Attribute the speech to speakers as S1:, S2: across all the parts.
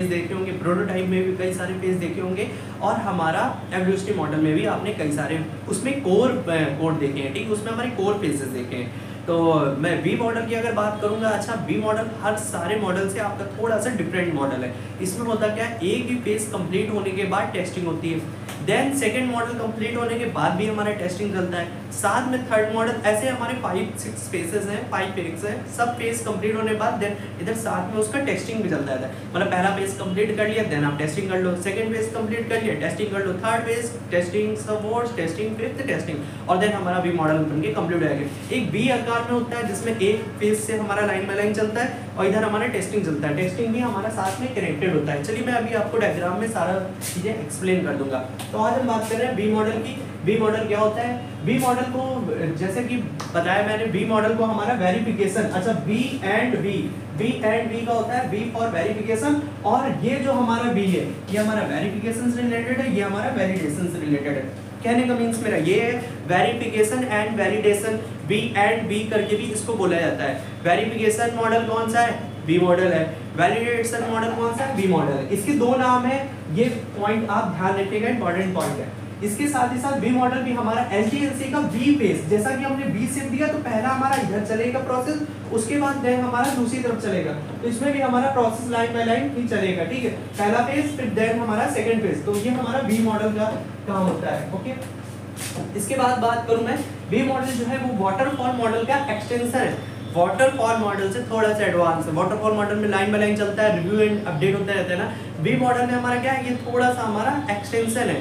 S1: देखे होंगे, प्रोटोटाइप में भी कई सारे फेज देखे होंगे, और हमारा एवोल्यूशनरी मॉडल में भी आपने कई सारे उसमें कोर कोड देखे हैं, ठीक है, उसमें हमारे कोर फेजेस देखे हैं। तो मैं वी मॉडल की अगर बात करूंगा, अच्छा वी मॉडल हर सारे मॉडल से आपका थोड़ा सा डिफरेंट मॉडल है। इसमें होता क्या है, एक ही फेज कंप्लीट होने के बाद टेस्टिंग होती है, देन सेकंड मॉडल कंप्लीट होने के बाद भी हमारा टेस्टिंग चलता है, साथ में थर्ड मॉडल, ऐसे हमारे 5-6 फेजेस हैं, 5 फेज है, सब फेज कंप्लीट होने के बाद देन इधर साथ में उसका टेस्टिंग भी चलता है। मतलब पहला फेज कंप्लीट कर लिया, देन आप टेस्टिंग कर लो, सेकंड फेज कंप्लीट कर लिया, टेस्टिंग कर लो, third phase testing, support testing, fifth testing, और देन हमारा वी मॉडल बनके कंप्लीट हो जाएगा। एक वी आकार में होता है जिसमें एक फेज से हमारा लाइन बाय लाइन चलता है और इधर हमारा टेस्टिंग चलता है, टेस्टिंग भी हमारा साथ में कनेक्टेड होता है। चलिए मैं अभी आपको डायग्राम में सारा चीजें एक्सप्लेन कर दूंगा। तो आज हम बात कर रहे हैं वी मॉडल की। वी मॉडल क्या होता है? वी मॉडल को जैसे कि बताया मैंने, वी मॉडल को हमारा वेरिफिकेशन, अच्छा वी एंड वी का होता है वी फॉर वेरिफिकेशन, और ये जो हमारा वी है ये हमारा वेरिफिकेशन से रिलेटेड है, ये हमारा वैलिडेशन से रिलेटेड है। कहने का मीन्स मेरा ये है, verification and validation, V and V करके भी इसको बोला जाता है। वेरिफिकेशन मॉडल कौन सा है? वी मॉडल है। वैलिडेशन मॉडल कौन सा है? वी मॉडल है। इसके दो नाम है, ये पॉइंट आप ध्यान रखिएगा, इंपॉर्टेंट पॉइंट है। इसके साथ ही साथ वी मॉडल भी हमारा एसडीएलसी का वी फेज, जैसा कि हमने वी सिम दिया तो पहला हमारा इधर चलेगा प्रोसेस, उसके बाद देन हमारा दूसरी तरफ चलेगा, तो इसमें भी हमारा प्रोसेस लाइन बाय लाइन ही चलेगा, ठीक है। पहला फेज, फिर देन हमारा सेकंड फेज, तो ये हमारा वी मॉडल का काम होता है, ओके। इसके बाद बात करूं मैं, वी मॉडल जो है वो वाटरफॉल मॉडल का एक्सटेंशन है। वाटरफॉल मॉडल से थोड़ा सा एडवांस है। वाटरफॉल मॉडल में लाइन बाय लाइन चलता है, रिव्यू एंड अपडेट होता रहता है ना। वी मॉडल में हमारा क्या है, ये थोड़ा सा हमारा एक्सटेंशन है,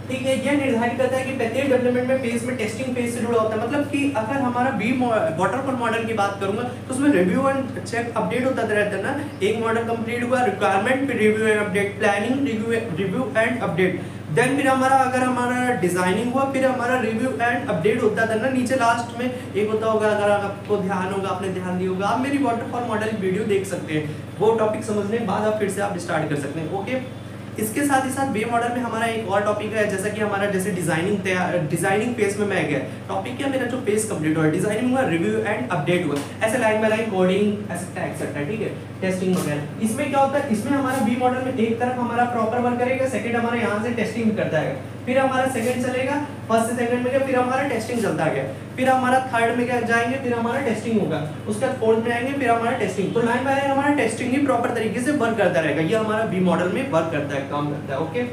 S1: ठीक है। ये निर्धारित करता है कि प्रत्येक डेवलपमेंट में फेज में टेस्टिंग फेज से जुड़ा होता है। मतलब कि अगर हमारा वी वाटरफॉल मॉडल की बात करूंगा तो उसमें रिव्यू एंड चेक अपडेट होता रहता है ना। एक मॉडल कंप्लीट हुआ, रिक्वायरमेंट, फिर review and update, planning, review and update, then फिर हमारा अगर हमारा डिजाइनिंग हुआ, फिर हमारा रिव्यू एंड अपडेट होता था ना। नीचे लास्ट में एक होता होगा, अगर आपको ध्यान होगा, आपने ध्यान दिया होगा, आप मेरी वाटरफॉल मॉडल वीडियो देख सकते हैं, वो टॉपिक समझने के बाद आप फिर से आप स्टार्ट कर सकते हैं, ओके। इसके साथ ही साथ वी मॉडल में हमारा एक और टॉपिक है, जैसा कि हमारा जैसे डिजाइनिंग फेज में मैं गया, टॉपिक क्या मेरा जो फेज कंप्लीट हुआ, डिजाइनिंग हुआ, रिव्यू एंड अपडेट हुआ, ऐसे line by line coding etcetera, ठीक है, टेस्टिंग वगैरह। इसमें क्या होता है, इसमें हमारा वी मॉडल में एक तरफ हमारा प्रॉपर वर्क करेगा, सेकंड हमारा यहाँ से टेस्टिंग करता है, फिर हमारा सेकंड चलेगा, फर्स्ट से सेकंड में गया, फिर हमारा टेस्टिंग चलता गया, फिर हमारा थर्ड में क्या जाएंगे, फिर हमारा टेस्टिंग होगा, उसके बाद फोर्थ में आएंगे, फिर हमारा टेस्टिंग। तो लाइन बाय लाइन हमारा टेस्टिंग ही प्रॉपर तरीके से वर्क करता रहेगा। ये हमारा वी मॉडल में वर्क करता है, काम करता है, ओके।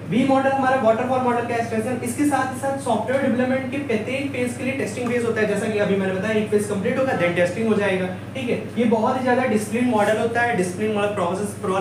S1: वी मॉडल हमारा वाटरफॉल मॉडल का एक्सटेंशन। इसके साथ ही साथ सॉफ्टवेयर डेवलपमेंट के प्रत्येक फेज के लिए टेस्टिंग फेज होता है, जैसा कि अभी मैंने बताया, एक फेज कंप्लीट होगा देन टेस्टिंग हो जाएगा, ठीक है। ये बहुत ही ज्यादा डिसिप्लिन मॉडल होता है, डिसिप्लिन मॉडल प्रोसेस प्रो